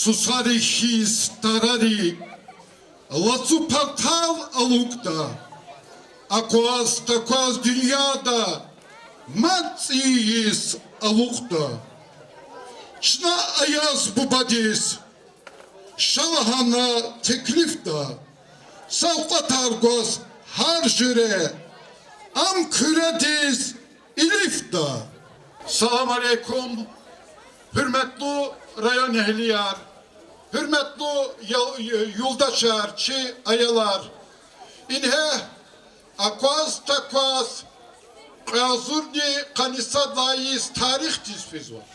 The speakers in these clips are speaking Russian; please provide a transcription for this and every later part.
Susari his tarari, Latsu portal alukta, Aquaz dünyada, Matsiyis alukta, Çna ayaz bubadis, Şalahana teklifta, Salfatargos harjüre, Am kürediz ilifta. Salam aleyküm, hürmetli rayon ehliyar, hürmetli yoldaşlar, ayalar, inhe akvaz takvaz, azurni kanisa dayız tarih dizfiz var.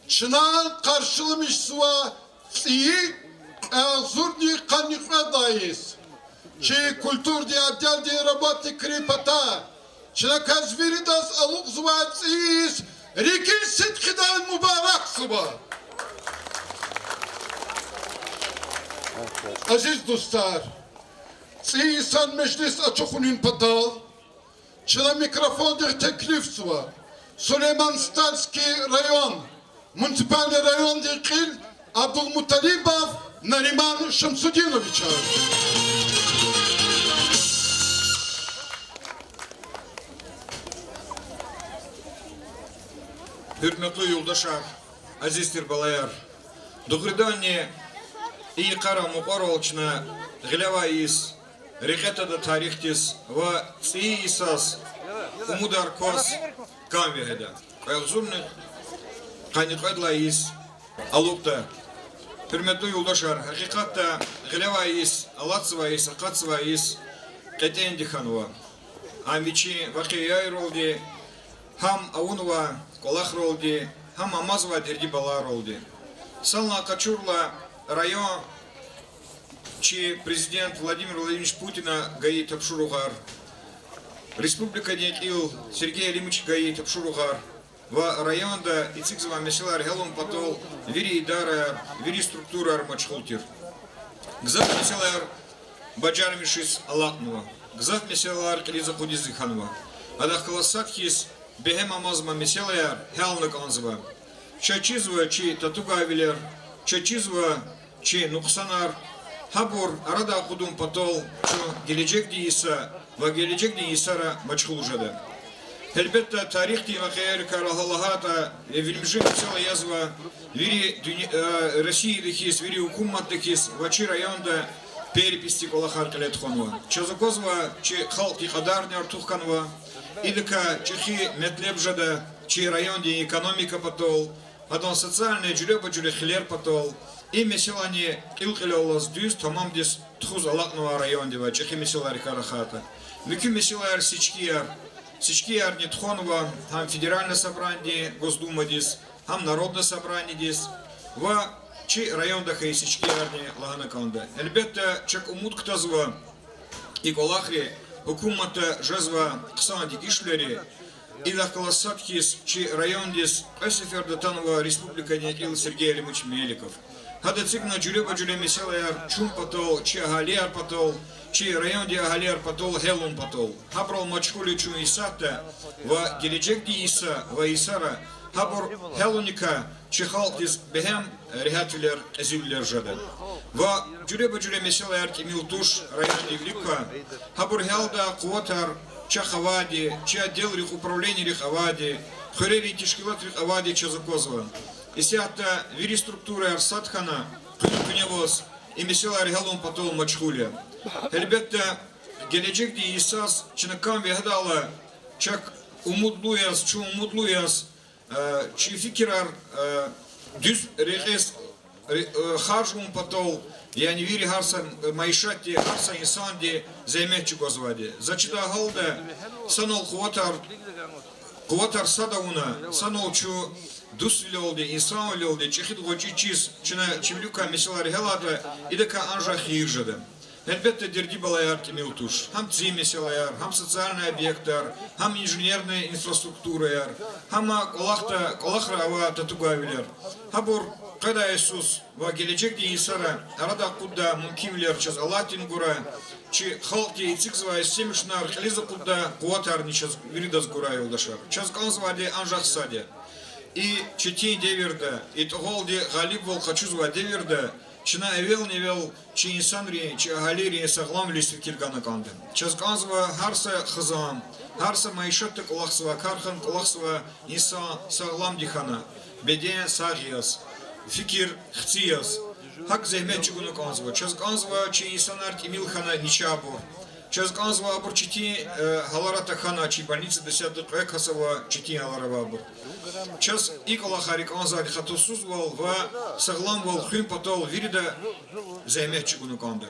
Çınar karşılamış suva, iyi azurni kanisa dayız. Çi kultur diye abdel diye rabatı kripata, Çınar kazviri das aluk zuvat iyiyiz, Rikil sıtkıdan mübarek sıva. Aziz dostlar, insan meclis açıkının patal, Çıla mikrofondur teklif sıva. Süleyman Stalski rayon, municipal rayon dekil, Abdülmuttalibov Nariman Şamsudinoviç. Hürmetli yoldaşlar, azizdir balayar, Doğrudanne iyi kara muqarolçuna gılavayız, Reketada tarihtiz ve iyi isas umudar kos kamveheda. Kayılzumni kanikadlayız alukta. Hürmetli yoldaşlar, hakikatta gılavayız, alatsıvayız, akatsıvayız, Ketendi hanva. Amiçi vakiyayır oldu, ham avunva kolak oldu, ham amazva derdi balar oldu. Salna Качурла район, чи президент Владимир Владимирович Путина гаит обшуругар. Республика Днепр Сергей Алимович гаит обшуругар. В районда ицикзва меселар хелом потол вири идара вири структура армачхултир. Гзат меселар баджар мишис алатнова. Гзат меселар клиза худизы ханва. Адах колосакхис бехем амазма меселар хелнак анзва. Чачизва чи татугавилер, чачизва чи нуксанар, хабур арада худум потол, чу gelecek değilse ve gelecek değilsara maçhul jada. Elbette tarih diye vakayar karahallahata evrimci mesela yazva veri Rusya'daki veri hükümetteki vaçi rayonda переписtik ola harkalet konva. Çazakozva чи halkı kadarner tuhkanva, idika çehi metleb jada чи rayonda ekonomika potol. Потом социальные джулеба хилер потол. И меселани илкелолос дюз тамам дис тхуз алакнова район дева чехи меселари карахата. Мюки меселар сичкияр не тхонова, там федеральное собрание Госдума дис, там народное собрание дис. Ва чи район даха и сичкияр не лагана каунда. Элбетта чек умут ктазва и колахри хукумата жазва ксан дигишлери. Идах колосаткис, чи райондис, Асифердатанова республика Днепр Сергей Алимович Меликов. Хада цигна джулеба джуле меселаяр чум потол, чи агалиар потол, чи районди агалиар потол, хелун потол. Хабрал мачхули чум исата, ва геледжек ди иса, ва исара, хабр хелуника, чи халтис бехем регатвилер эзюллер жада. Ва джулеба джуле меселаяр кемилтуш районди влика, хабр хелда куотар, Чахавади, чи отдел управления Рихавади, Хорери Тишкилат Рихавади Чазакозова. Если это вери структуры Арсатхана, Куневоз, и месела Аргалон потом Мачхуля. Ребята, gelecek diye İsas, Çinakam ve Hadala, çak umutluyaz, çu umutluyaz, çi fikirar, düz rehes, harcum patol, Yani veri harsan maişati harsan insan diye zeymetçi gozvadi. Začita halda sanol kuvatar sadavuna sanol çu dusvili oldu, insan oldu, çeşit goçiçiz, çina çivluka meselari helada ideka anja hirjada. Elbette derdi balayar temiltuş. Ham tzi meselayar, ham sosyalny obyektlar, ham inженерная infrastruktura yar, ham kolakra ava tatugaviler. Habur Kada Isus ve gelecek diye insara arada kudda mümkünler çaz Allah'ın gura çi halkı içikzva istemişler haliza kudda kuvatar niçaz viridas gura yoldaşlar. Çaz kanzvadi ancak sadece. и чити деверда, и тоголди галиб вол хочу зва деверда, чина эвел невел, чи инсанри, чи галерии саглам лису киргана канды. Час ганзва харса хазам, харса майшотты кулахсва, кархан кулахсва, иса саглам дихана, беде сагиас, фикир хциас, хак зехмет чугуну канзва, час ганзва, чи инсанарт имилхана ничабур. Час ганзва абур чити галарата хана, чи больница 10 экасова чити галарава абур. Час икола харик анза хатусуз вал ва саглам вал хым потол вирида займет чугуну канды.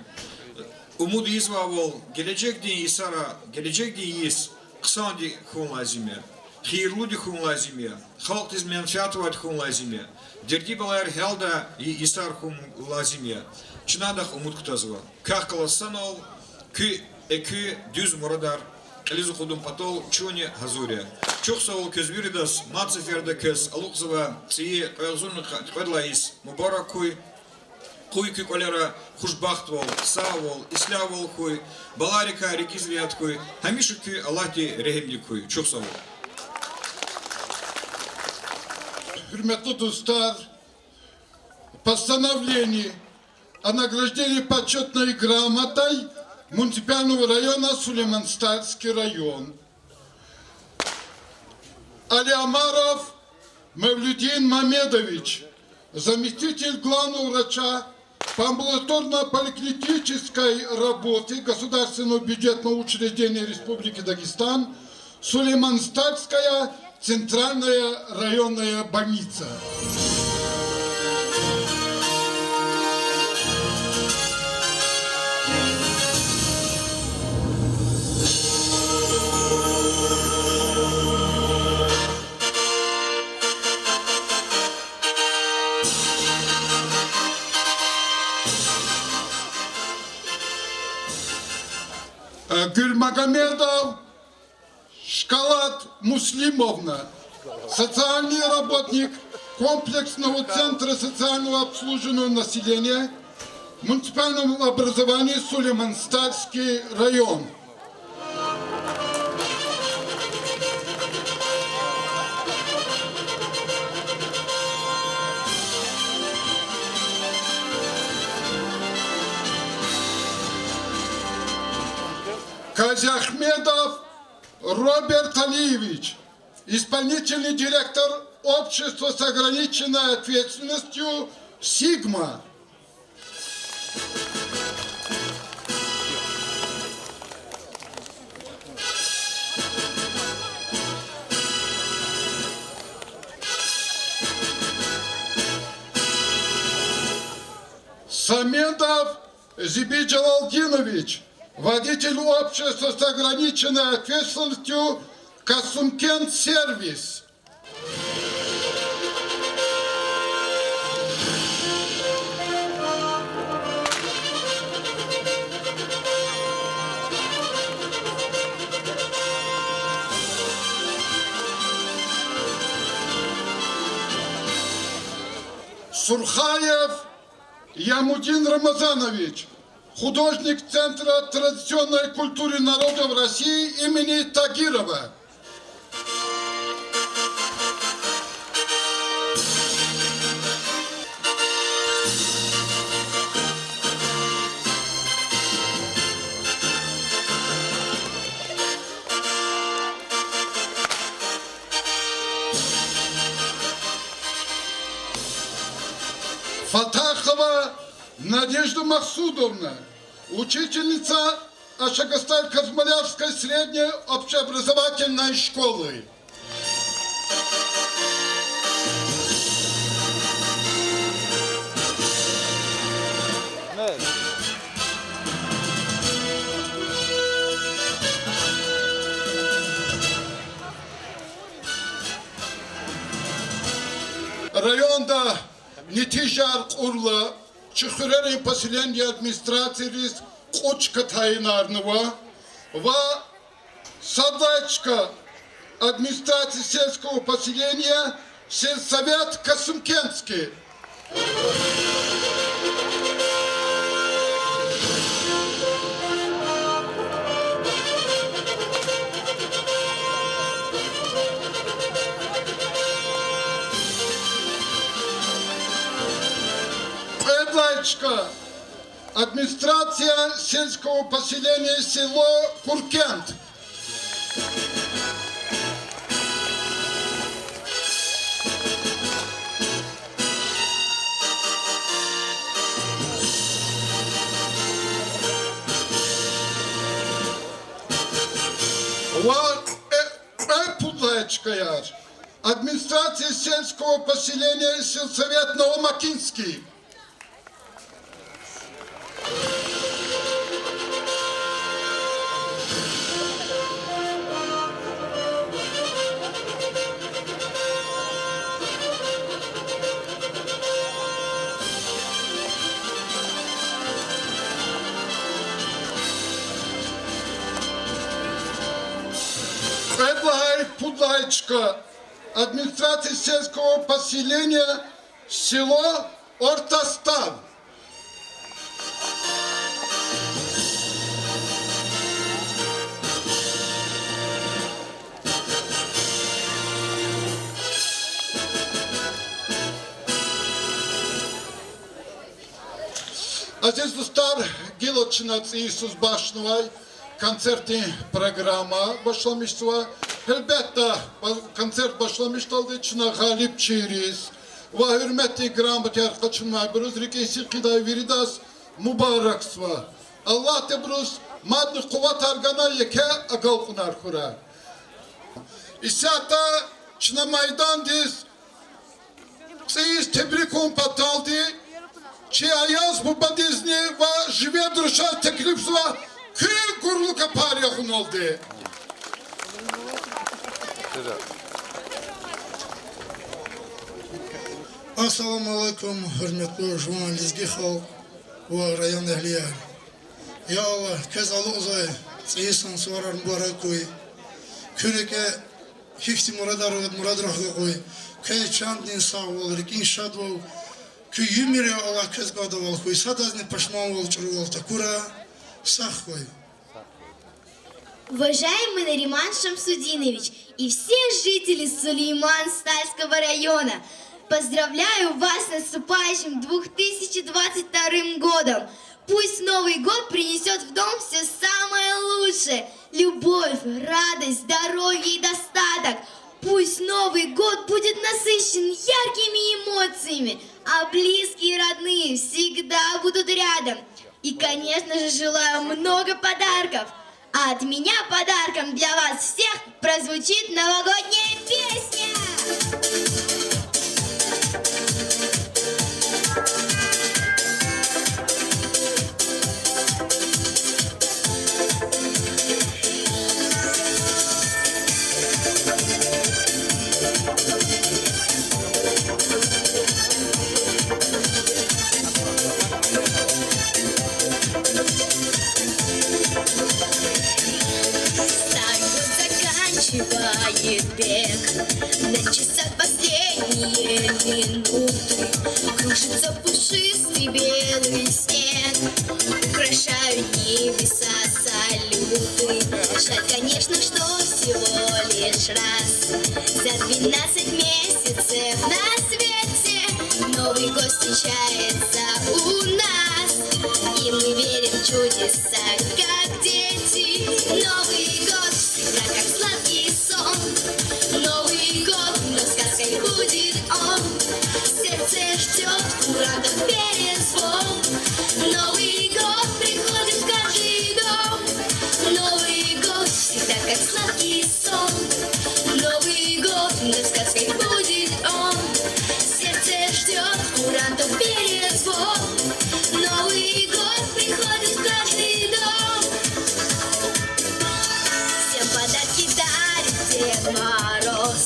Умуд изва вал gelecek di isara, gelecek di is qsandi khun lazime. Khirludi khun lazime. Halk iz menfaat khun lazime. Derdi balar helda isar khun lazime. Çınada umut kutazva. Kahkalasanol kü ekü düz muradar. Elizu khudum patol çuni hazurya. Çok sağ ol köz viridas matseferda köz alukzava tsiyi ayazun qadlais mubarak kuy Хуй колера хушбахт вол, са вол, исля вол хуй, баларика рекизлият хуй, хамишу кю Аллахти рехемли хуй. Çok sağ ol. Hürmetli dostlar, постановление о награждении почетной грамотой муниципального района Сулейман-Стальский район. Алиамаров Мавлюдин Мамедович, заместитель главного врача по амбулаторно-поликлинической работе Государственного бюджетного учреждения Республики Дагестан, Сулейман-Стальская центральная районная больница. Гюльмагомедов Шкалат Муслимовна, социальный работник комплексного центра социального обслуживания населения муниципального образования Сулейман-Стальский район. Казахмедов Роберт Алиевич, исполнительный директор общества с ограниченной ответственностью «Сигма». Самедов Зиби Джалалдинович, водитель общества с ограниченной ответственностью «Касумкент Сервис». Сурхаев Ямудин Рамазанович, художник Центра традиционной культуры народов России имени Тагирова. Фатахова Надежда Махсудовна, учительница Ашагасталь-Казмалярской средней общеобразовательной школы. Районда Нетижар Урла, Чехурерин поселение администрации Кочка Тайнарного, Садачка администрации сельского поселения сельсовет Касумкентский. Пудлаечка, администрация сельского поселения село Куркент. Пудлаечка, администрация сельского поселения сельсовет Новомакинский. Пудлаечка, администрация сельского поселения село Ортостан. Aziz dostlar, Gilotçinatsı İsus Başnıvay konserti programa başlamıştı. Elbette konser başlamıştı olduğu için galip çeyriz. Ve hürmetli gramati arkadaşımlar, biruz rikesi kıday veridas mübareksva. Allah te biruz maddi kuvat argana yeke agal kunar kura. İsata çına maydan diz, seyiz tebrik on pataldi. Чи аяз бубадизни ва живе душа теклипсва күй гурлука пария хуналды. Ассаламу алейкум, hürmetli jurnalistgi halk ve rayon ehliyer. Ya Allah, kezalı uzay, sayısan suarar mübarek koy. Küneke hifti murad rahı koy. Kay çandin sağ olur, inşad ol. Күй юмире Аллах кез гадавал хуй, садазни пашмавал чурвал такура, сах хуй. Уважаемый Нариман Шамсудинович и все жители Сулейман-Стальского района, поздравляю вас с наступающим 2022 годом. Пусть Новый год принесет в дом все самое лучшее – любовь, радость, здоровье и достаток. Пусть Новый год будет насыщен яркими эмоциями, а близкие и родные всегда будут рядом. И, конечно же, желаю много подарков. А от меня подарком для вас всех прозвучит новогодняя песня. Заканчивает бег, на часах последние минуты. Кружится пушистый белый снег, украшают небеса салюты. Жаль, конечно, что всего лишь раз за 12 месяцев на свете Новый год встречается у нас, и мы верим в чудеса, как дети. Новый год всегда как сладкий сон. Новый год, но сказкой будет он. Сердце ждет курантов перезвон. Новый год приходит в каждый дом. Новый год всегда как сладкий сон. Новый год, но сказкой будет он. Сердце ждет курантов перезвон. Новый год приходит в каждый дом. Всем подарки дарит Дед Мороз,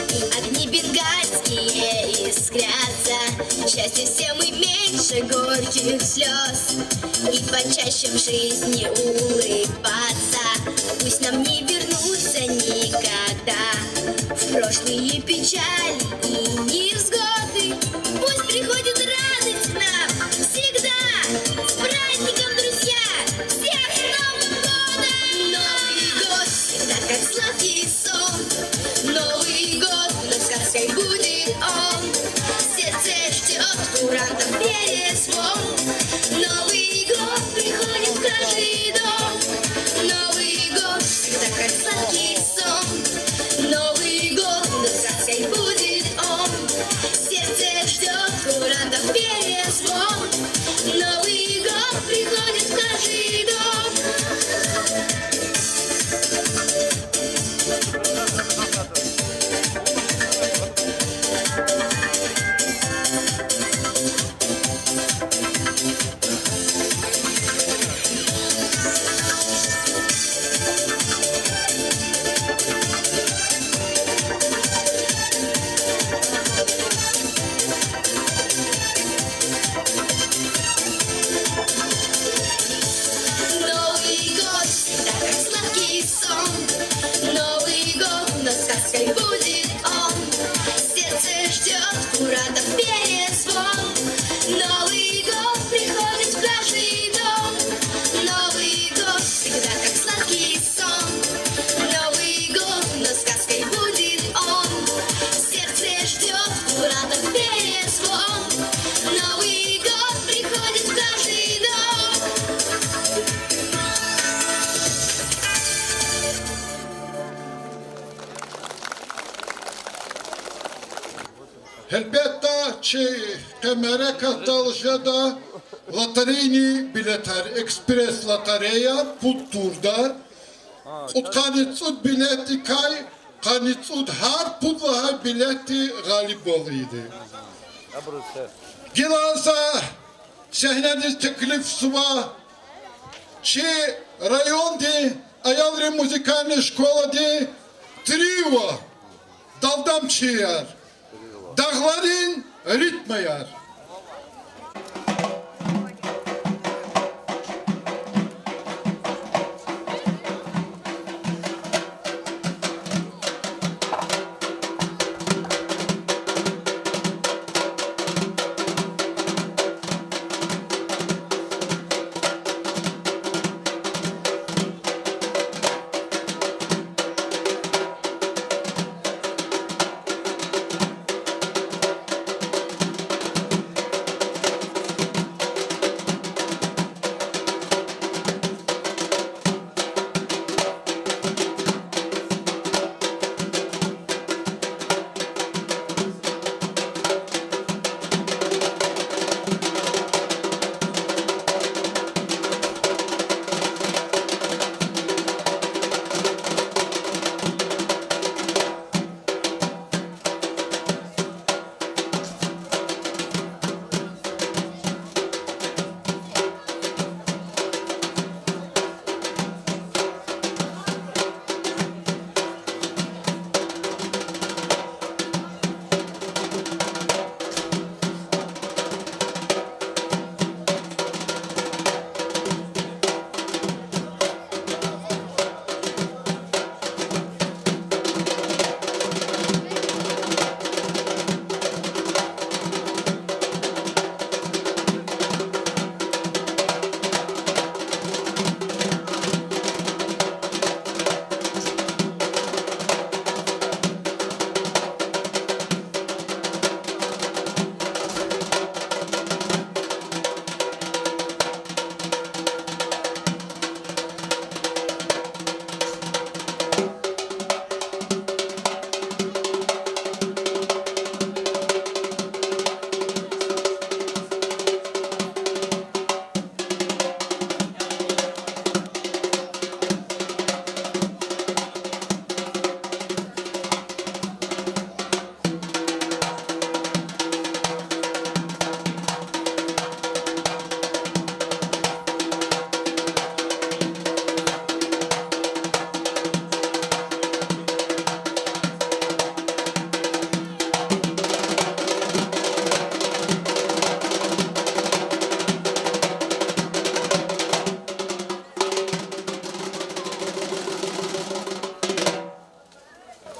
и огни бенгальские искрятся. Счастье всем и меньше горьких слез, и почаще в жизни улыбаться. Пусть нам не вернуться никогда в прошлые печали и невзгоды. Пусть приходит радость к нам всегда. С праздником, друзья! Всех с Новым годом! Новый год всегда как сладкий сон. Новый год, но сказкой будет он. Сердце ждет курантов перезвон. сказкой будет он. Сердце ждет куратов перезвон. Новый год приходит в каждый дом. Новый год всегда как сладкий сон. Новый год, но сказкой будет он. Сердце ждет куратов перезвон. Новый год приходит в каждый дом. Elbette kemere katılışada loterini biletler, ekspres lotereya putturda. Utkanitsud bileti kay, kanitsud har putlaha bileti galip oluydu. Gilaza sehneniz teklif suva, çi rayonde ayalri muzikalne şkolade trio daldam çiyar. Dağların ritme yar.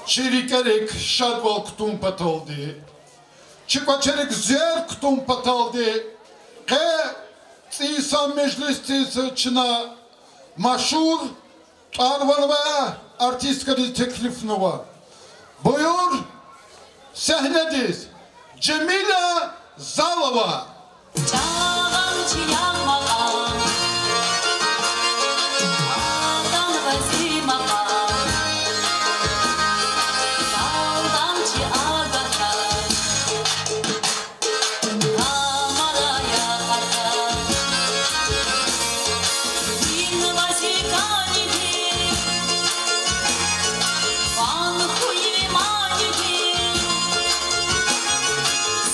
Çirikerek şadval kutum patoldu. Çıkvaçerek zer kutum patoldu. Ke İsa meclisi çına maşhur arvalva artistkari teklifini var. Buyur sahnediz Cemila Zalova. Çağan çiyan makan, ağdan vazim makan, dağdan çi ağata, kamaraya hata, bin vazikani di, van kuyi mani di,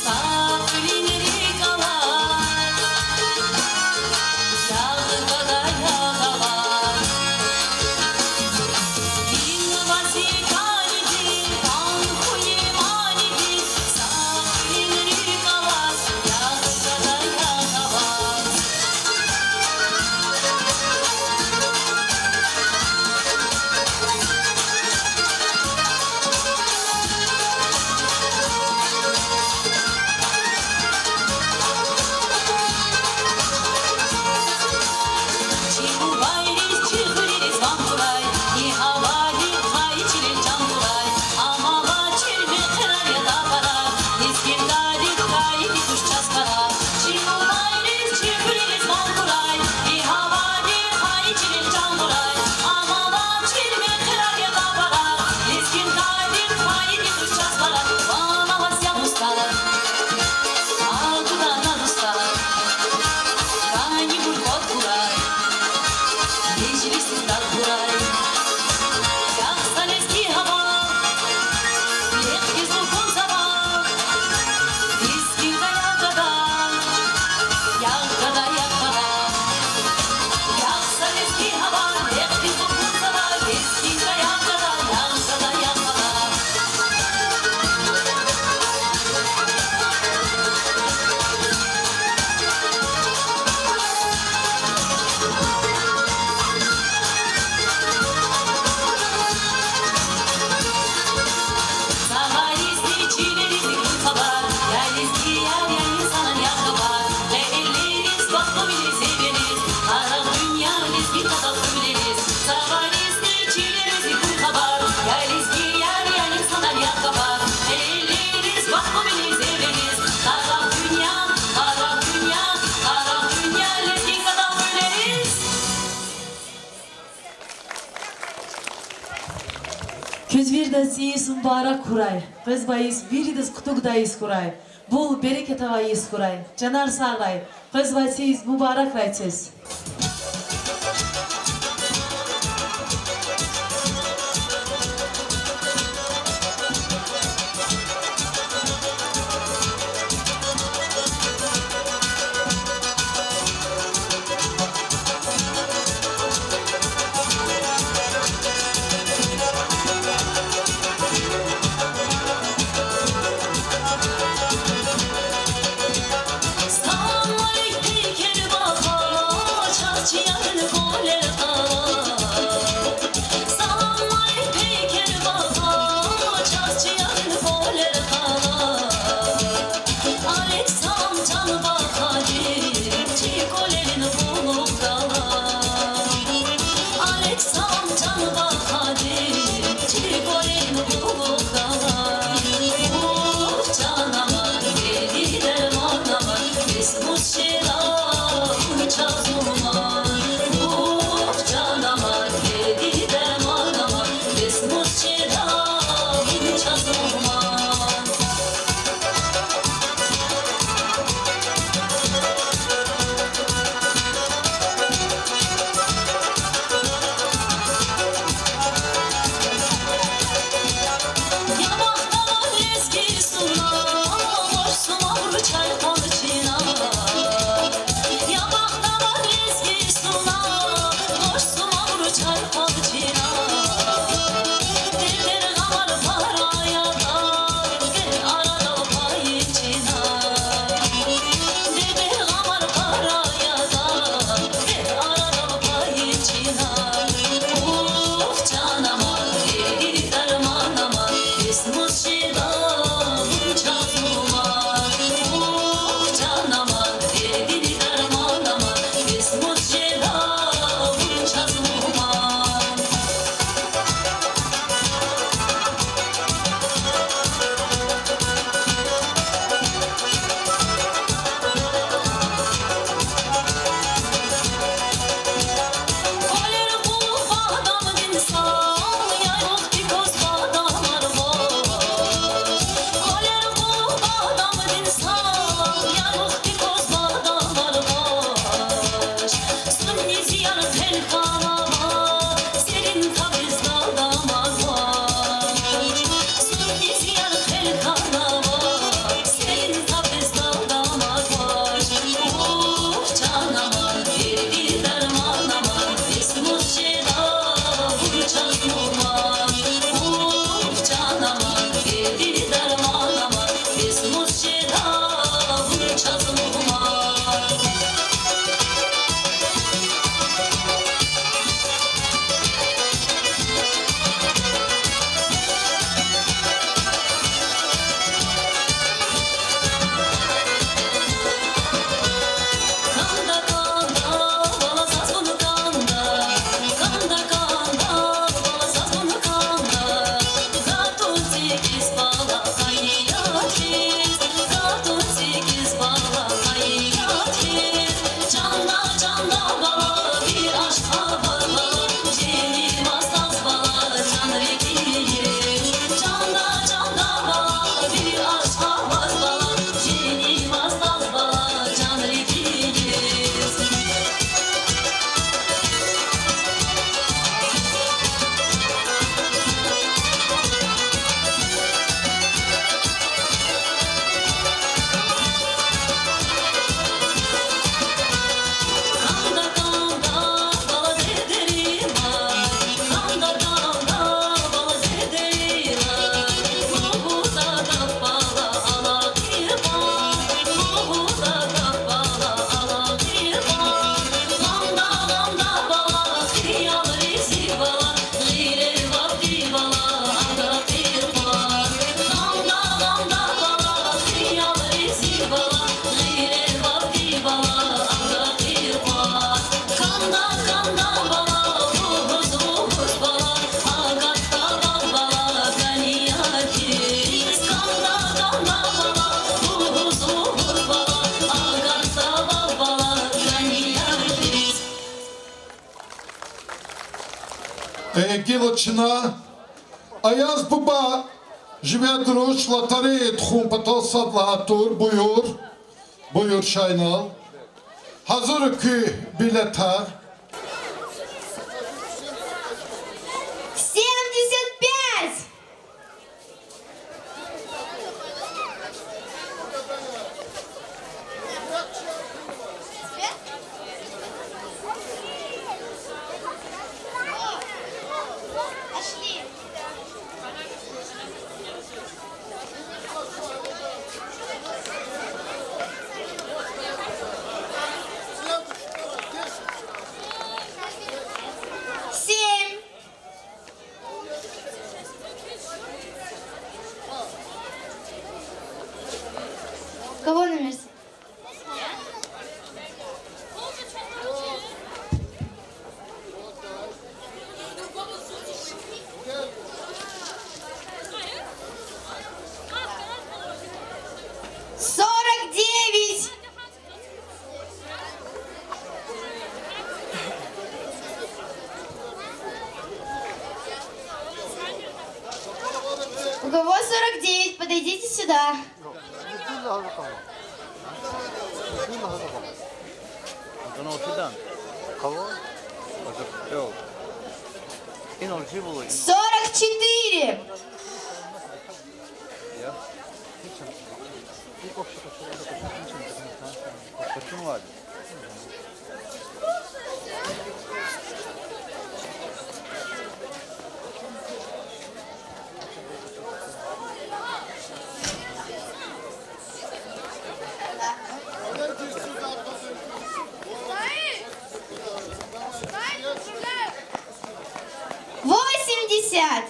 safrin rikala. Közvirdes iyis mübarek kuray. Kız bayis virides kutukdayız kuray. Bol bereket avayız kuray. Canar sağlay. Kız baysiz mübarek raysiz. Gilotçına Ayaz Baba Jivadruş Latari Txumpatal Sadlatur Buyur Şaynal. Hazır ki biletar. 75. Пошли. Семь. Кого номер? 49. У кого 49? Подойдите сюда. 저는 어떻게든 가고 요 이놈 집으로 44. 거친 거 아니야? Восемьдесят.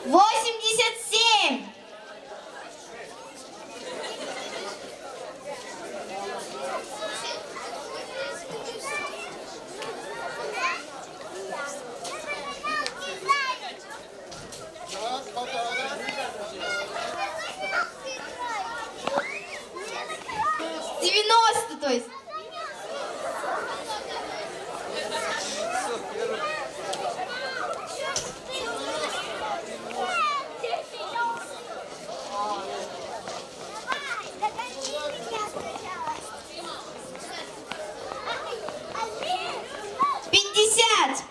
Восемьдесят семь. Девяносто, то есть. Пятьдесят.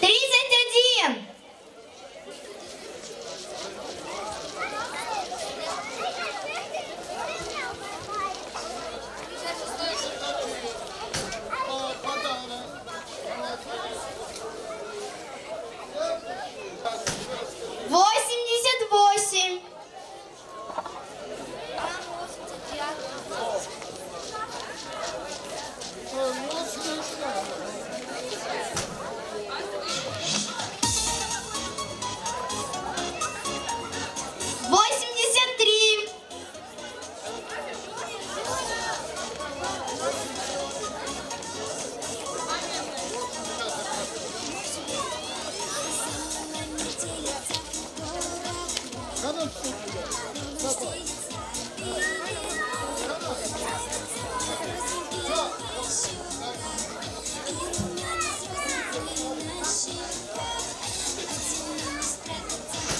Тридцать один. Восемьдесят восемь. Восемьдесят три.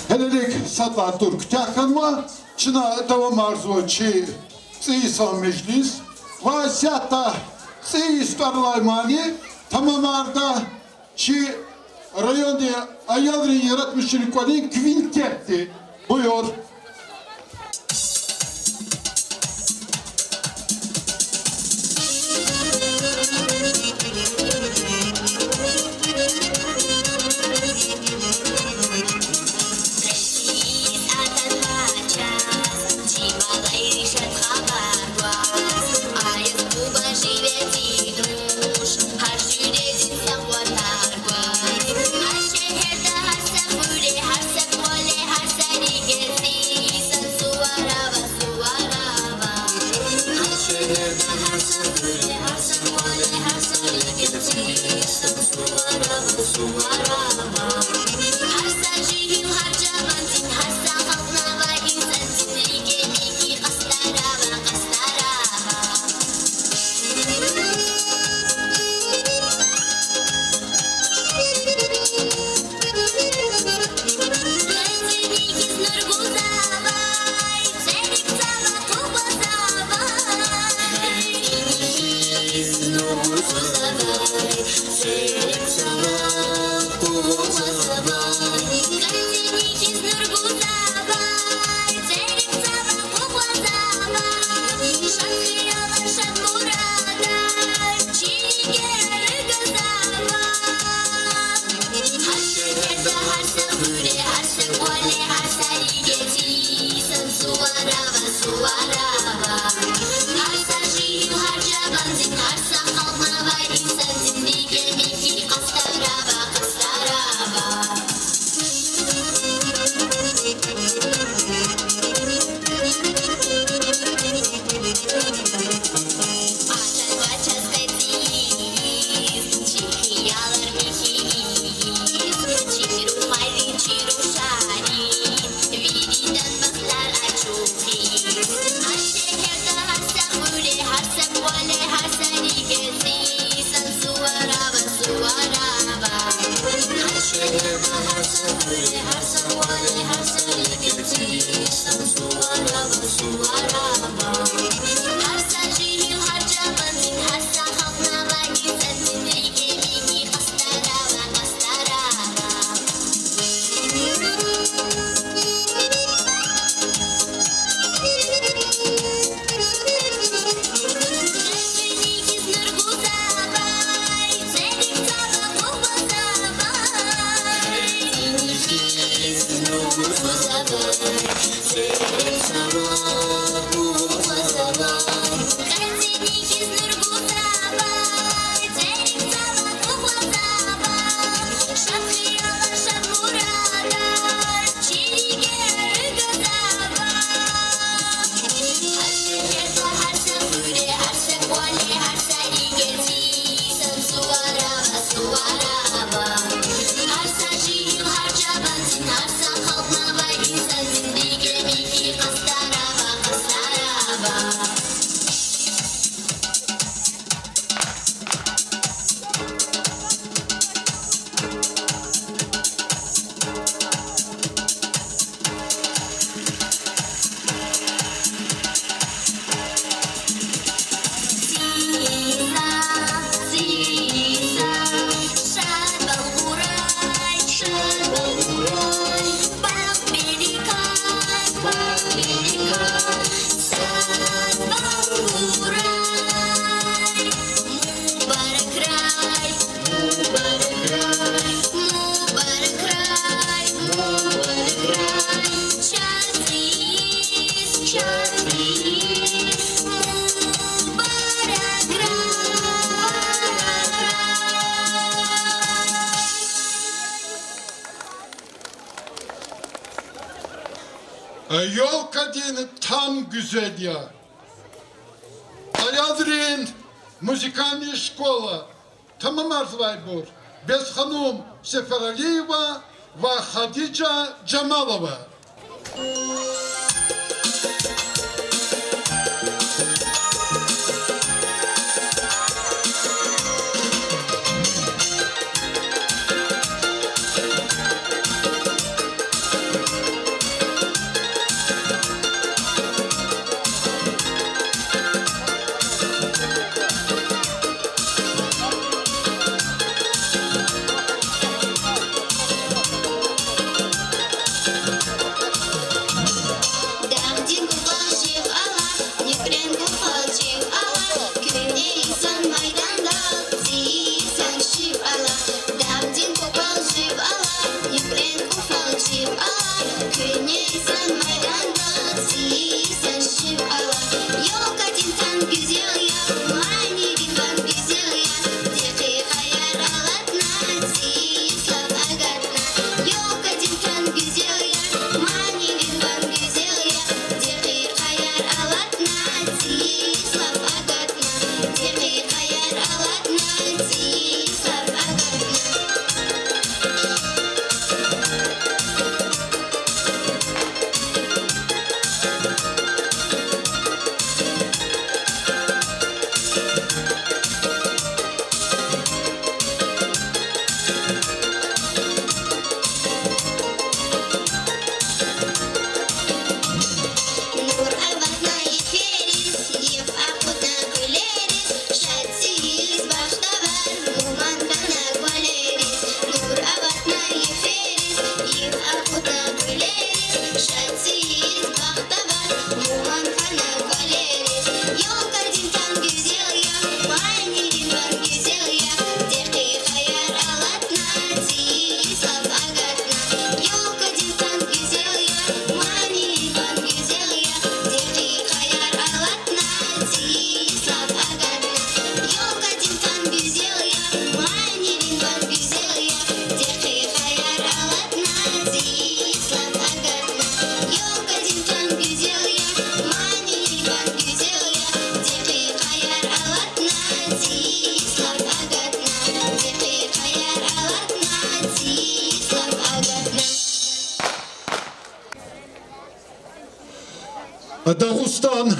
Helelik Sadlatur Kutyakanma Çına devam arzu çi Sıysa meclis Vasiyata Sıyistarlaymani Tamamarda çi Rayonda Ayalrin yaratmışlık olan kvintetti. Buyur. Har şehirde, har semure, har sepole, har serigezi. Yol kadını tam güzel ya. Ayadrin muzikальная школа. Tamam Arzuvaybur. Bezhanum Seferaliyeva ve Hadica Cemalova. Dağıstan,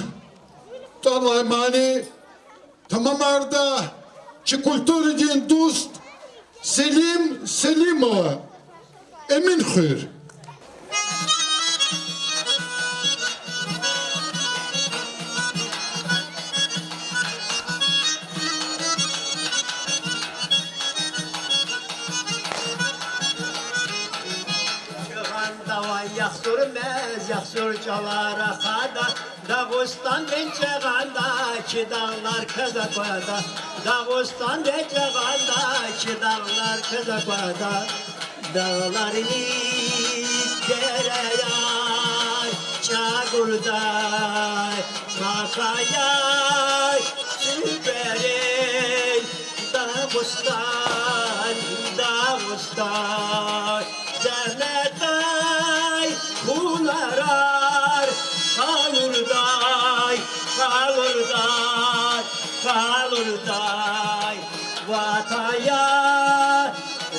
Talaymani, tamam arda, çi kulturi din dost, Selim Selimova, emin khir. Davay yaxsurmez, yaxsur çalara xada Dağıstan reçeganda, ki dağlar kızakvada Dağıstan reçeganda, ki dağlar kızakvada Dağlarını dereyay, çağurday Makayay, süperin Dağıstan, Dağıstan Zahmetay, kunarar Kalurday, kalurday, kalurday Vataya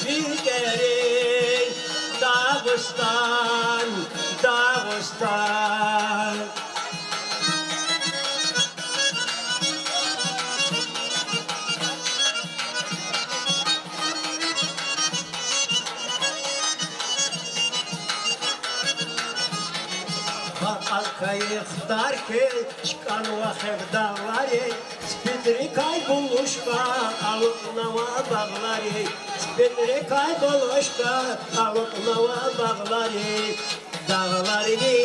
rikerin Dağıstan, Dağıstan Kayıktar ki çıkan vakit dağları Spidri kayboluşka alıp nava bağları Spidri kayboluşka alıp nava bağları Dağlarını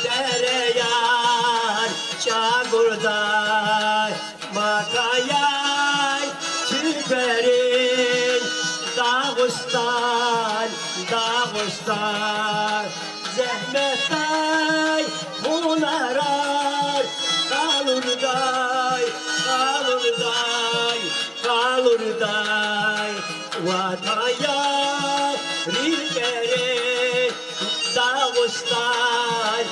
dereyar çağurday Makayay tüperin Dağıstan, Dağıstan Zahmetay, hunarar, kalurday, kalurday, kalurday Vataya rikere, Dağıstan,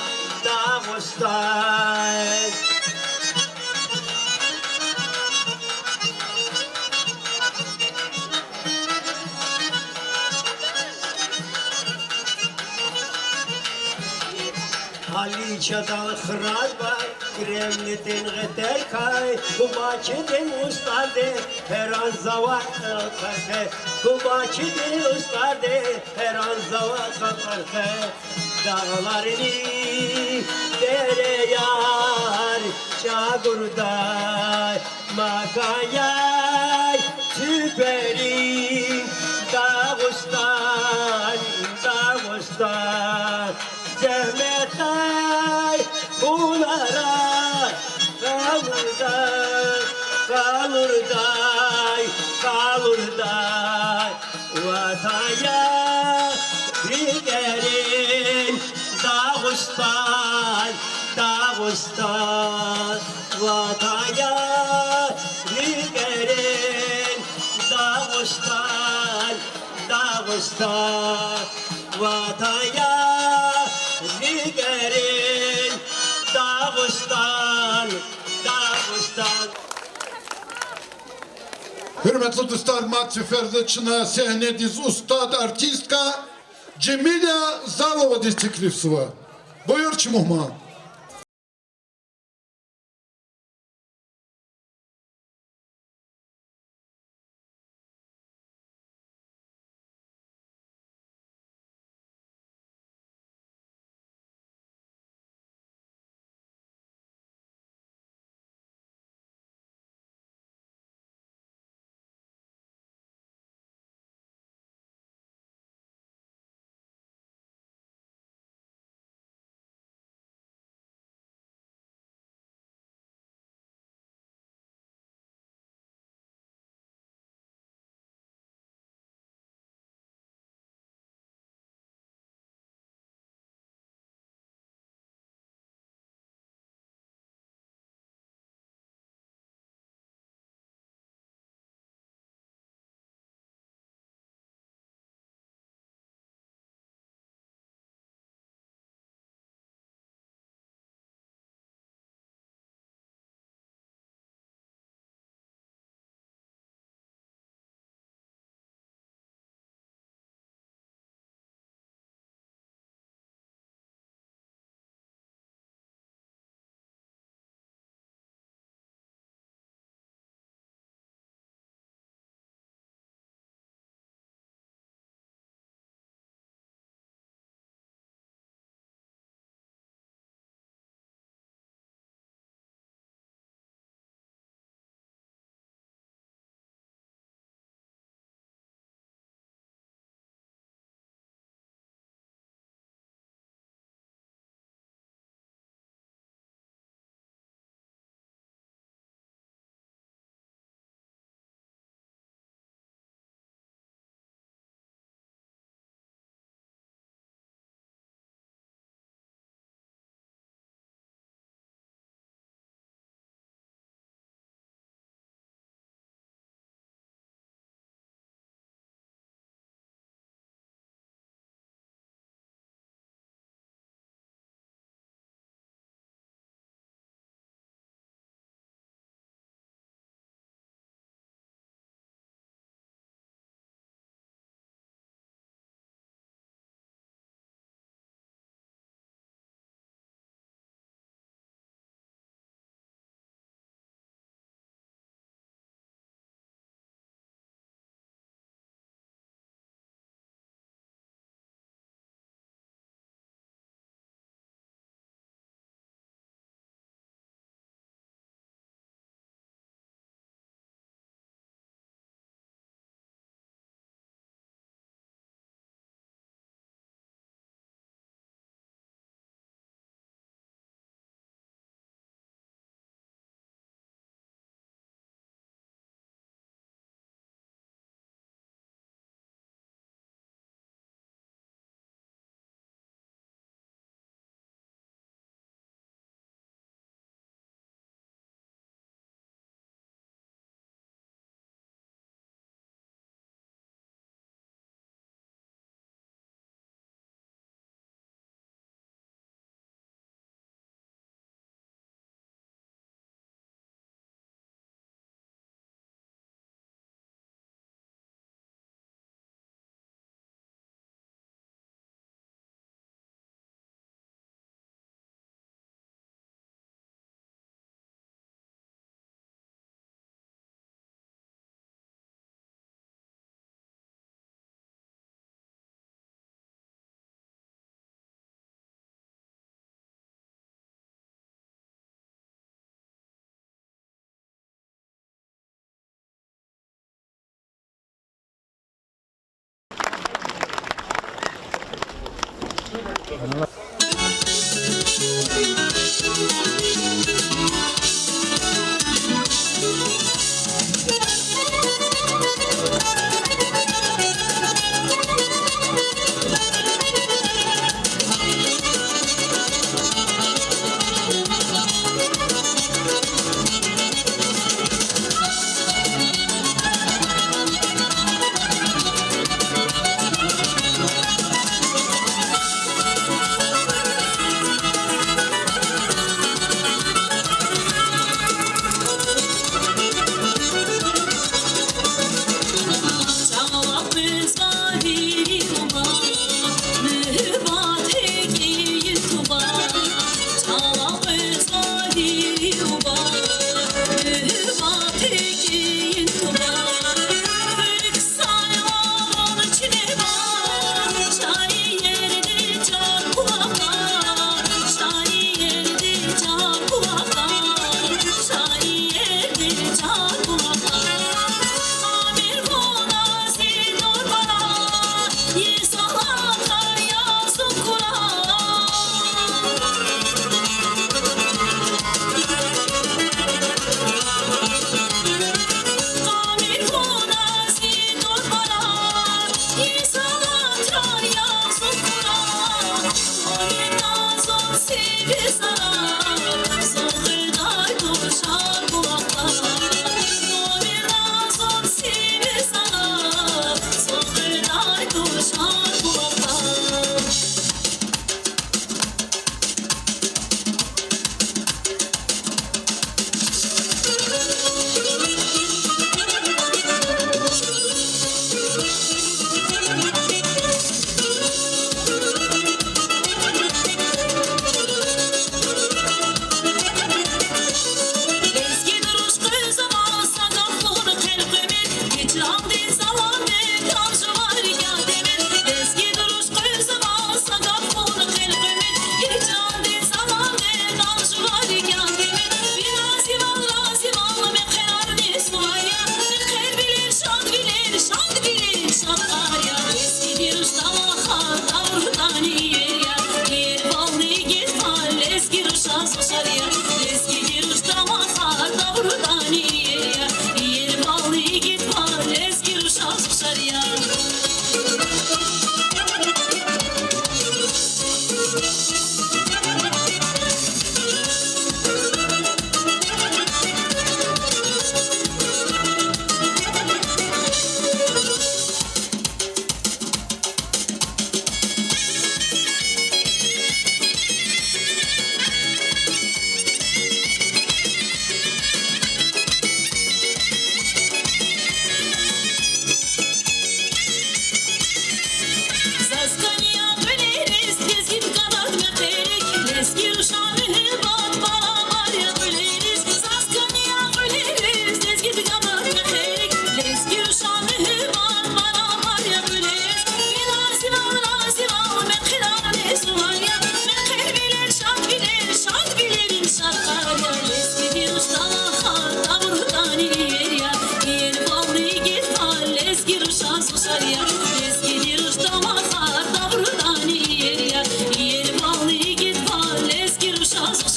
Dağıstan Haliçadan xrazba, Kremlitin gıterkay, Kumaçidin ustade, her an zavat kalkarke, Kumaçidin ustade, her an zavat kalkarke, Dağlarını dereyar, çağurday, Makayay, süperin, Dağıstan, Dağıstan Zahmetay, bunlara kalurday, kalurday, kalurday Vataya rikerin Dağıstan, Dağıstan Vataya rikerin Dağıstan, Dağıstan Vataya Nigerin Dağıstan, Dağıstan Hürmetli dostlar, Matsi Ferzeçina sahnediz ustad artistka Cemila Zalova disteklifsova. Buyur Çimuhman.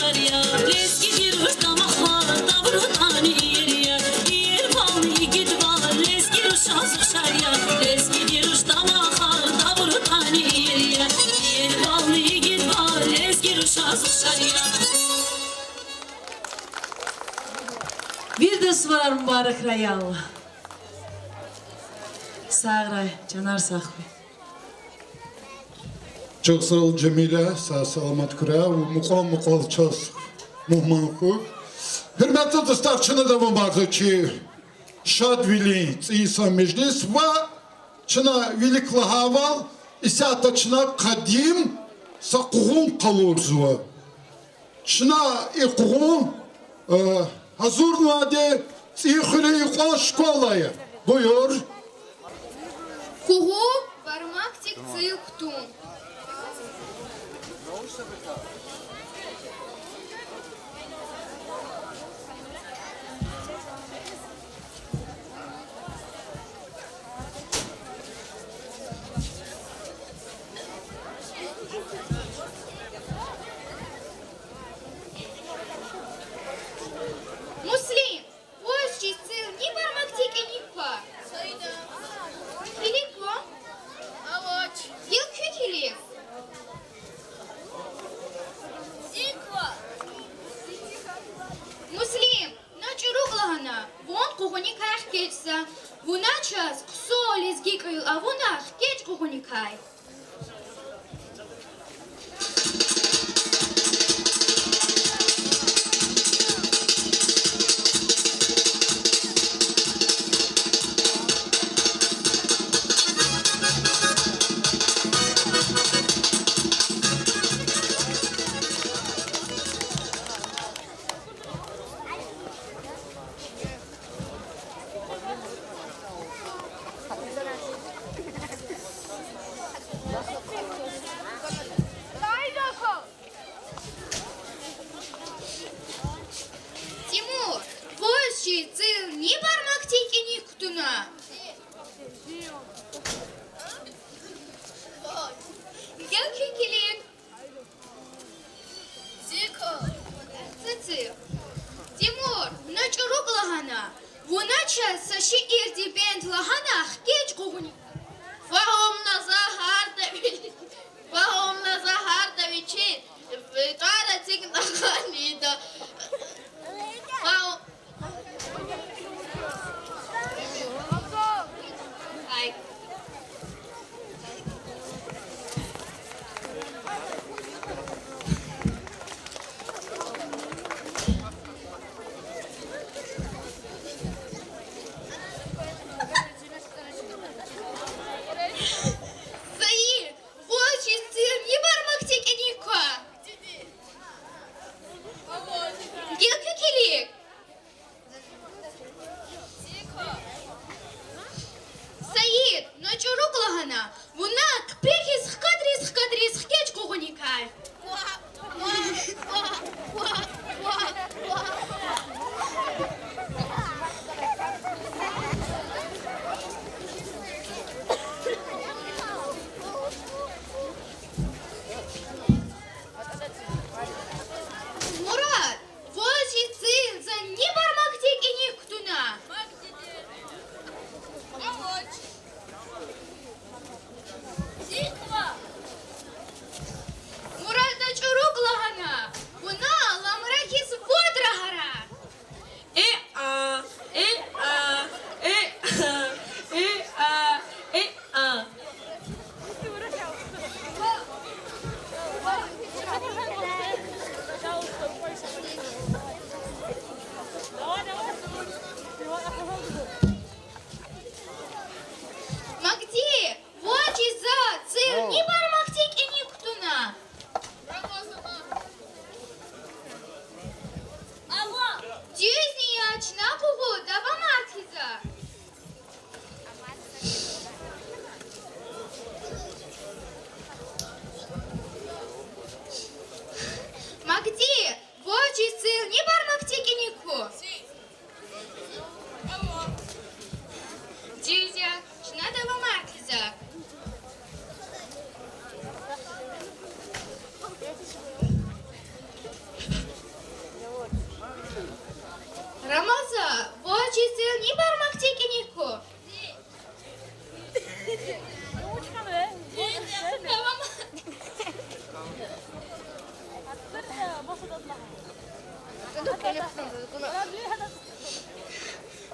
şarya Leski girmiş damakla Davrutan yer Yer ballı git bal Leski ruşazı şarya Leski girmiş damakla Davrutan yer Yer ballı git bal Leski ruşazı şarya Bir de svarar mübarek rayal. Sağray, canar sakvi. Çok sağ ol Cemile, sağ salamat kura, mukal ças muhmanku. Hürmetli dostlar, çına da vardı ki şad vili İsa meclis ve çına vilikli haval ise ata çına kadim sakuğun kalurzuva. Çına ikuğun hazır vade İhri ikon şkolaya. Buyur. Кого бармактик цилктун. Муслим, ось чи цил, ні бармактик і ні па. Kilik var. Avuç. Yılkı kilik. Zik var. Muslim, начурuk lahana. Вон кухоникай хкечса. Вона час ксолис гикрил, а вона хкеч кухоникай. Тимур, позже цил ни бармактики ни ктуна. Yılkı kilik. Зико. Цицил. Тимур, начурuk lahana. Вона час саши ирди бент lahana хкеч кухуни. Вагомна Захардовичі, Вітара Цігнаганіда. Ай. Заїр, очі цир, ні бармактики ніка.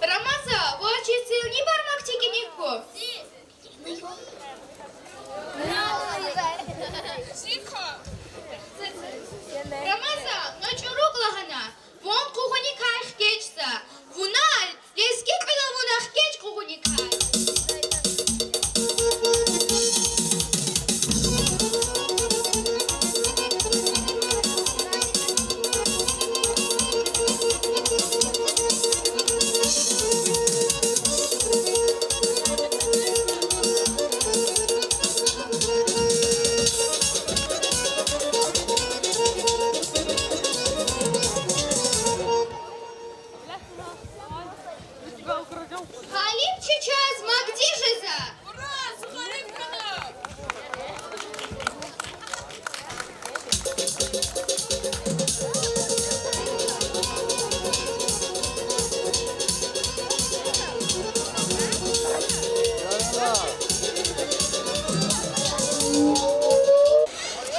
Рамаза, вочицы не бармак тикинику. Рамаза, ночь урок лагана. Вон кухони кайх geçsa. Вунар, лески кыла вунах geç кухони кайх. Халип сейчас магдижеза.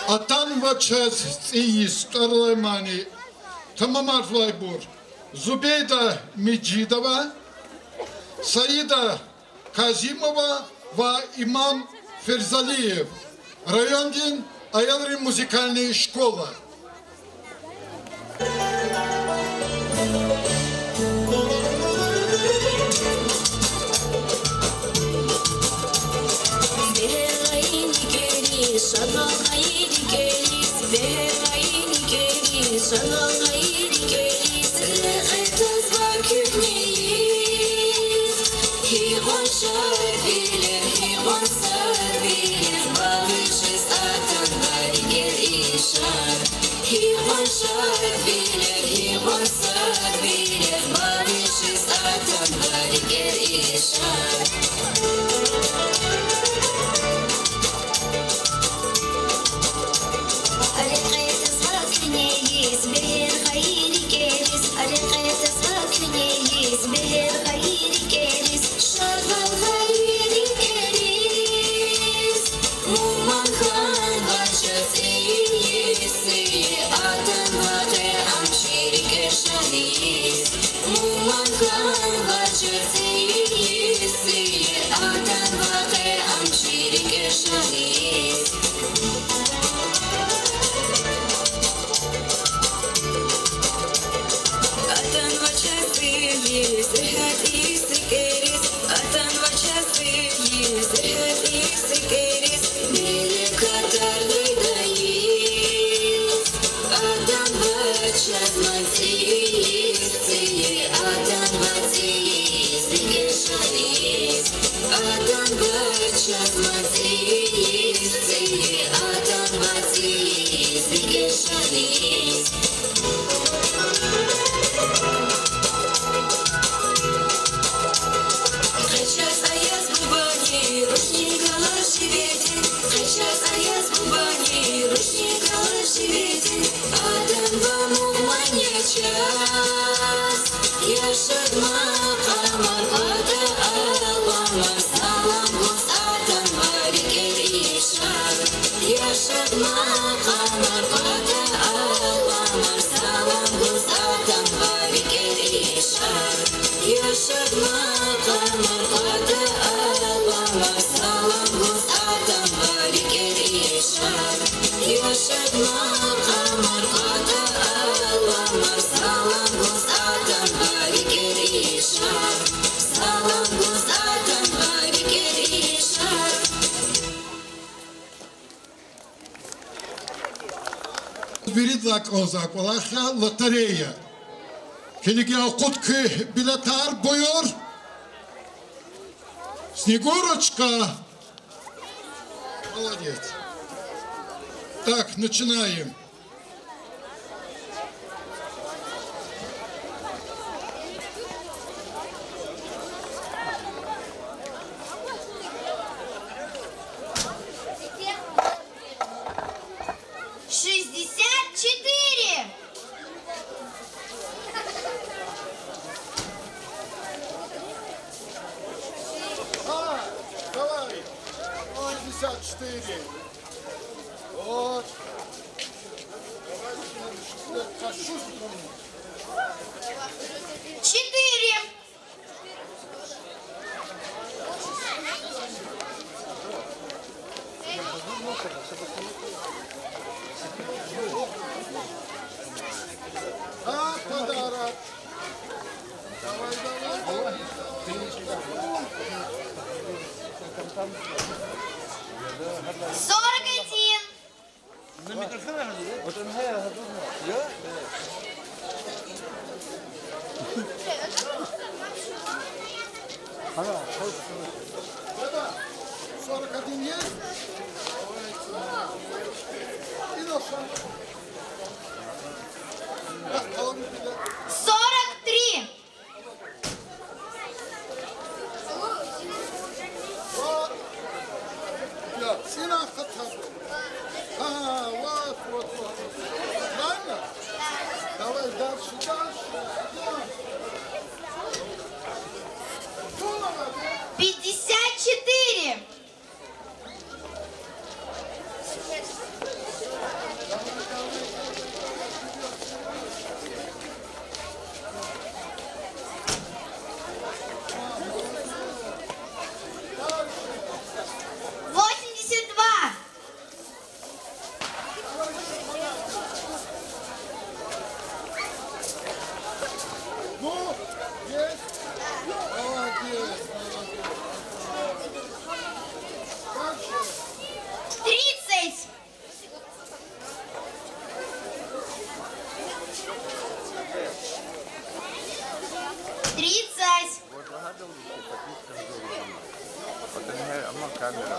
Atan vaçaz iyis Karlemani tamam Arflaybur Zubeyda Mecidova Saida Kazimova ve İmam Ferzaliyev Rayondin Ayalri Музыкальная школа. Виридлак озак олаха лотерея. Келиге окутки билетар бuyur. Снегурочка. Молодец. Так, начинаем. Давай. 54. Вот. Давай, кашу. 4. А, подарок. Давай, давай. 41. Деда, 41 есть? И ноша. Так, голову туда. 43. Вот. Я, сина хотя бы. А, вот. Правильно? Давай дальше. Снова, 54. Ну, есть? Молодец. Дальше. 30. Ama kamera.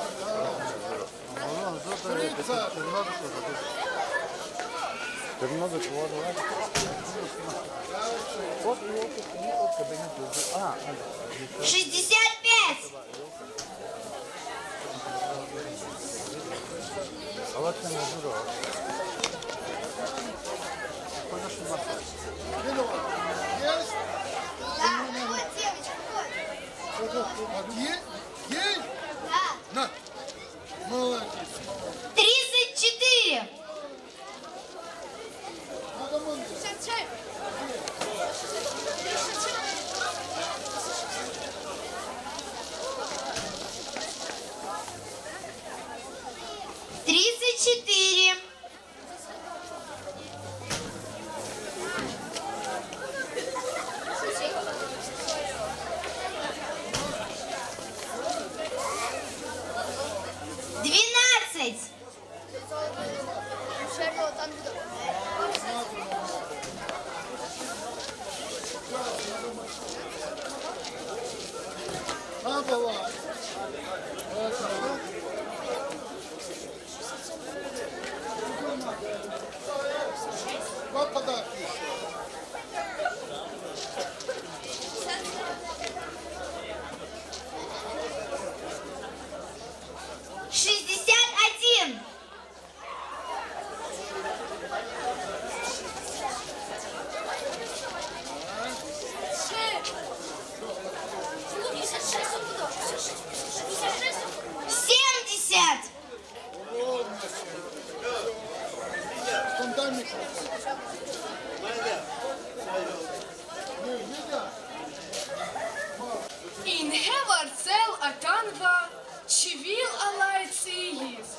65. Есть? Да, вот девочка, вот. Есть? Да. На. Молодец. 34. Надо мной. 34. 12. Надо ладно. Два подарка еще. Шестьдесят один. 70. Фундамент. Инге варцел атанва, чивил алай циис.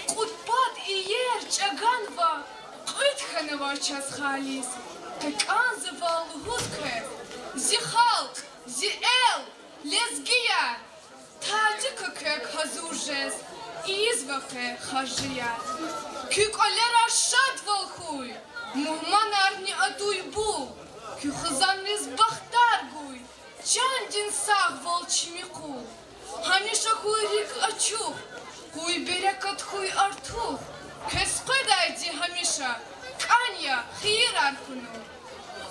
Кутпат иер чаганва, кытханава часхалис. Кеканзывал гудке, зихалк, зиэл, лезгия. Таджика кек хазужес, извахе хажият. Кюкалера шадвал хуй, мухман арни атуйбу. Кюхазанлис бахтаргуй. Чандин сах волчмику, Хамиша хуй рик ачух, хуй берекат хуй артух, Кес кыдайди хамиша, Канья хир аркуну.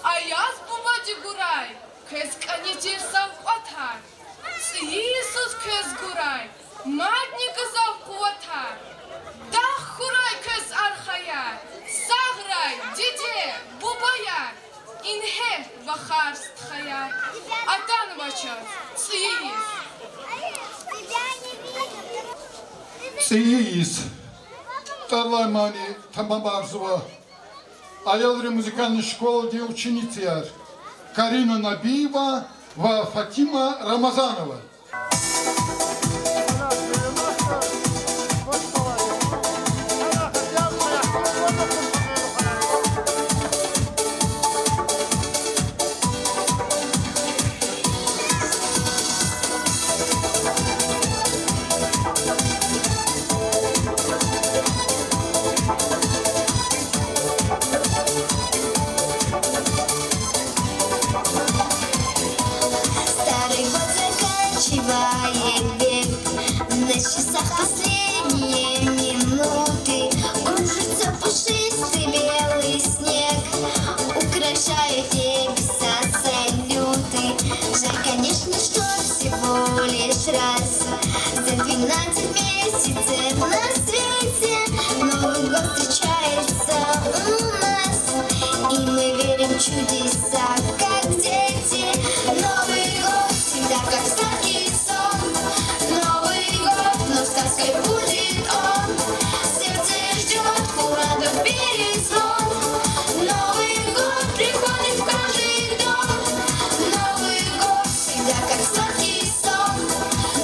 Аяз бубади гурай, Кес канитир сав атар, Иисус кес гурай, Матника сав куатар, Дах хурай кес архаяр, Саграй, диде, бубаяр, Инхе вахарст хая, атан вачат, циис. Циис. Тарламани, тамам арзуа. Аялри музыкальной школы, где ученицы Карина Набиева и Фатима Рамазанова. Старый год заканчивает бег, на часах последние минуты. Кружится пушистый белый снег, украшает небеса салюты. Жаль, конечно, что всего лишь раз за 12 месяцев на свете Новый год встречается у нас, и мы верим в чудеса, как дети. Новый год всегда как сладкий сон. Новый год, но сказкой будет он. Сердце ждет куратов перезвон. Новый год приходит в каждый дом. Новый год всегда как сладкий сон.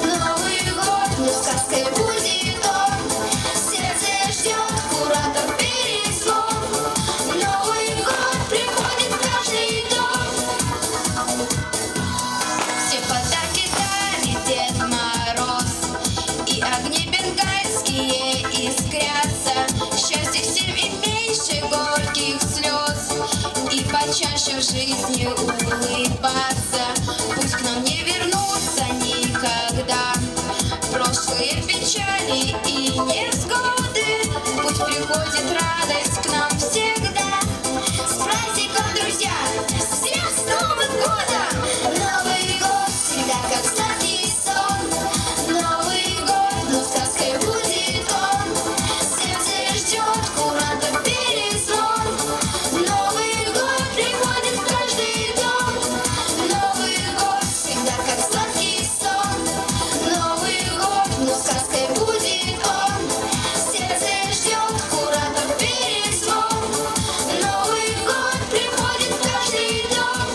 Новый год, но сказкой будет он. Сердце ждет куратов перезвон. Новый год приходит в каждый дом. Все подарки дарит Дед Мороз, и огни бенгальские искрятся. Счастье всем и меньше горьких слез, и почаще в жизни улыбаться. Пусть к нам не вернутся никогда прошлые печали и невзгоды. Пусть приходит радость к нам всегда. С праздником, друзья! Всех с Новым годом! Новый год всегда как сладкий сон. Новый год, но сказкой будет он. Сердце ждет куратов перезвон. Новый год приходит в каждый дом. Новый год всегда как сладкий сон. Новый год, но сказкой будет он. Сердце ждет куратов перезвон. Новый год приходит в каждый дом.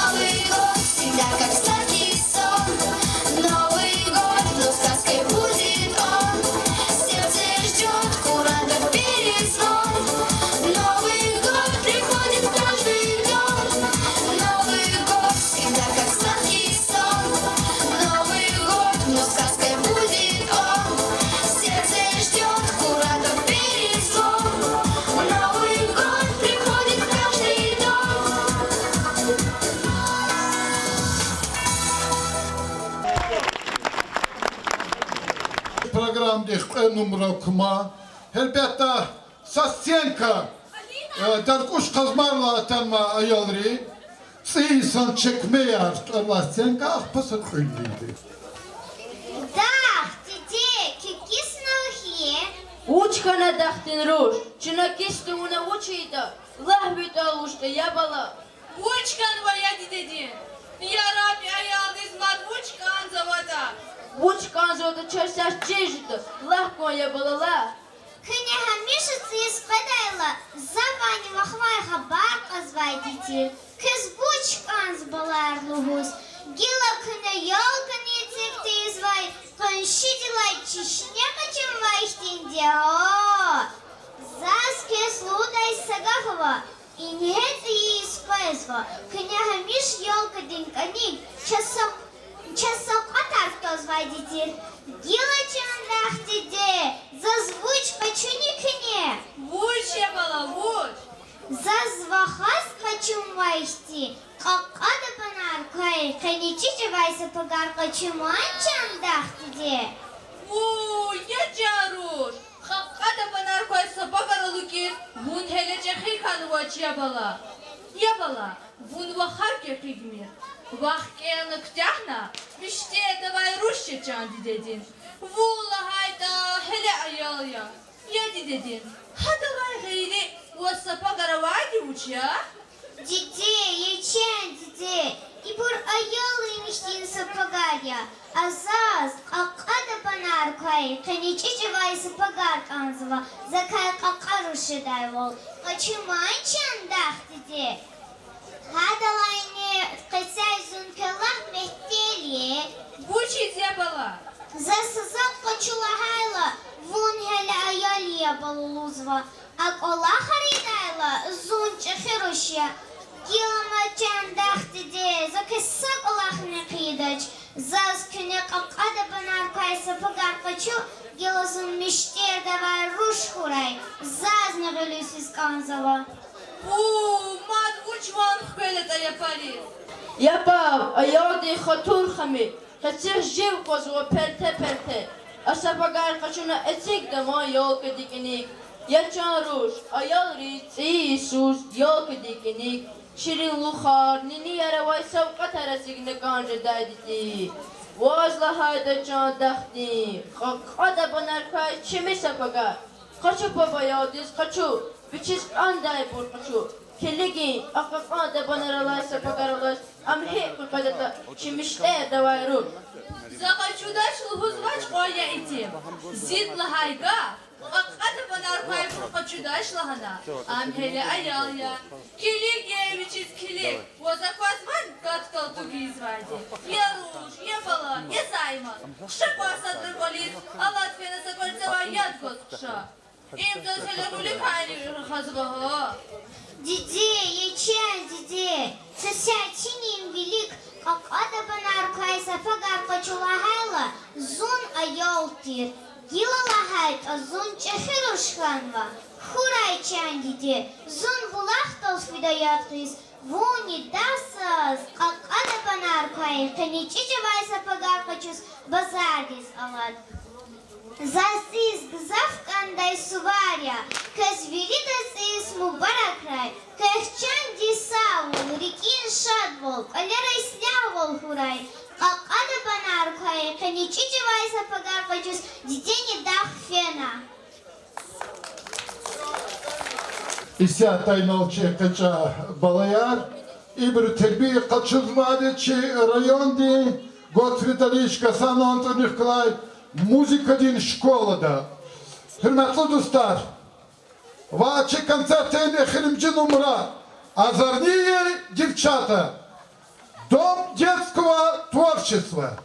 Новый год всегда как сладкий сон. Новый год, но сказкой будет он. Сердце ждет куратов перезвон. Новый год приходит в каждый дом. Новый год всегда как сладкий сон. Новый год, но сказкой будет он. Сердце ждет куратов перезвон. Новый год приходит в каждый дом. Программ номер кума. Elbette Sasyenka Darkuş Kazmarla atanma ayalri. Sıysan çekmeye Sasyenka ahpasır kıylıydı. Да, детей, кикисновые. Учка дахтин руш, чинакисты уна учита, лахбит алушта ябала. Учкан твоя дедедин. Я раби аялдыз мадвучкан завода. Учкан зода чарсяш чежита, лахкон ябалала. Княга Мишица испадайла, завани махвай хабар казвайдите. Кызбучкан сбалар лугус. Гила кына ёлка не цикты извай. Конщитилай чишняка чем вайштинде. О! Заске слудай сагафова. И не это и испайзва. Княга Миш ёлка деньканик. Часом атар кто звайдите. Гила чем дахтиде. Зазвуч почуникне. Вуч ябала, вуч. Зазвахас хочу вайсти. Какада панаркай. Каничичи вайса пагар хочу манчам дахтиде. Ву, я джаруш. Hakkada banar koysa bakaralı ki bun hele çekil kanı vaç yabala. Yabala, bun vahar kekigmir. Vahkeyanı ktahna, müşte davay Rusça çandi dedin. Vulla hayda hele ayalya. Yedi dedin. Hadalay gayri vasa bagara vaydi uç ya. Деде, ячен, деде, ибур аялıymış din sapagarya. Azaz, akkada banar koy, kaniçici vay sapagar kanzıva, zakay kakarışı dayvol. Kaçıman çandak dede. Hadalayni kısay zunkallah mehteliye. Bu çiz yabala. Засызак кочулахайла, вун хеле аялия балулузва, ак ола харидайла, зун чехирушя, гилама чандахтиде, закисак олахне кидач, заз күне какада банар кайса пагар кочу, гилазун миштер давай руш хурай, заз нагылюсис канзава. Мад учван хвелета япали. Yapav, ayağdı hatur xami. Kaçır jiv kozu perte perte. Asapagar kaçuna etik dama yol kedikinik. Yaçan ruş, ayal rit, İsus yol kedikinik. Şirin lukhar, nini yaravay savkat arasıgını kanca dayditi. Vazla hayda can dakhti. Kakada banar kay çimi sapagar. Kaçu baba yadız kaçu. Biçiz anday bur kaçu. Kelegi, akakada banaralay sapagaralay. Amhe kukadata çimişte davayru. Zakachudаш лхузвач qoya itim. Zid lahayga. Akada banar kay zakachudаш lahana. Am hele ayalya. Kilik yeviçiz kilik. Vazakvazman katkal tugiz vardı. Ya ruş, ya bala, ya zayman. Kışa basadır polis. Allah tfena sakortsava yad goz kışa. İmtöz hele rulik hayli hazbaha. Деде, ячен, деде, сосятинин велик, как ада банар кайса пагар кочулахайла, зун аялтир, гилалахайт, а зун чахирушханва, хурай чан, деде, зун булахтал свидаятхис, вуни дасас, как ада банар кай, каничичи вайса пагар кочус, базардис алад. Засис гзавкандай суваря, казвиридасис мубаракрай, кахчан дисавол, рекин шадвол, калерай слявол хурай, как ада банар кай, каничичи вайса пагар кочус, детей дах фена. İsya taynalçı kaça balayar, İbr terbiye kaçırmadı çi rayon di, Gotfridaliş kasan Antonih Klay, Muzika din şkolada. Hürmetli dostlar, vaçı konsertin ehirimci numara, Озорные девчата, Дом детского творчества.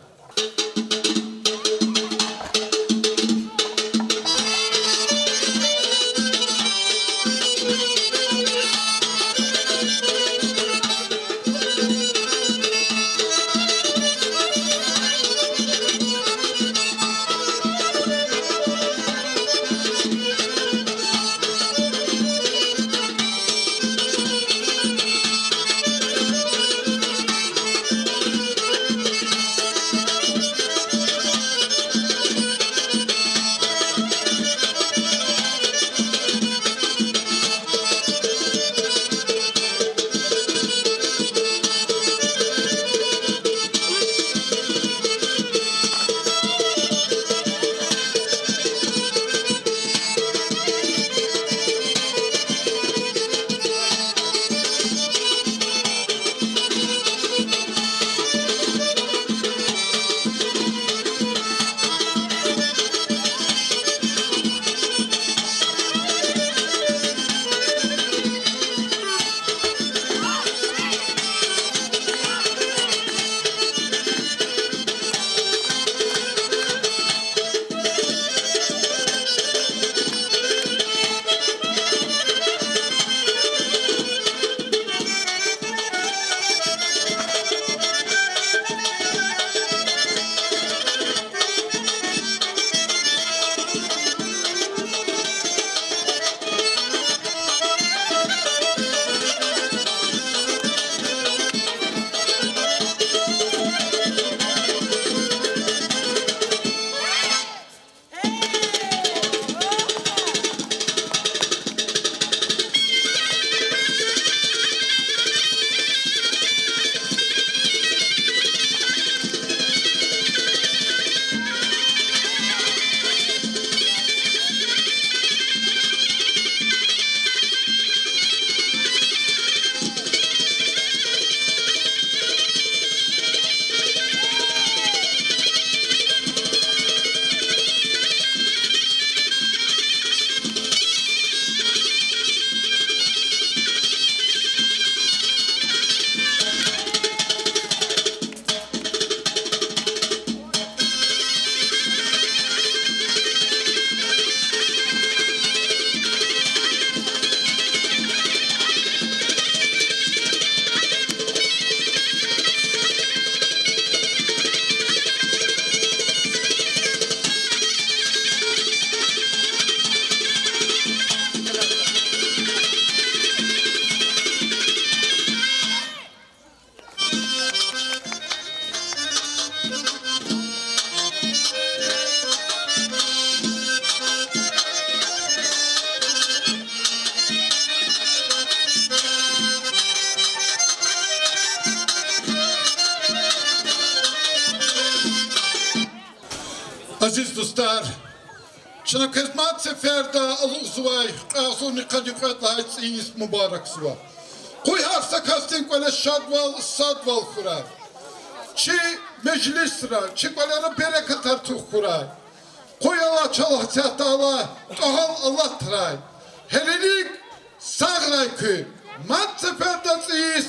Aziz dostlar, şuna kızmat seferde aluzvay, azuni kadikatla haytsiyiz mübarek sıva. Koy harsa kastin böyle sadval kurar. Çi meclis sıra, çi böyle bereket artık kurar. Koy Allah çalah Allah, Allah tıray. Helelik sağray kı, mat seferde siyiz,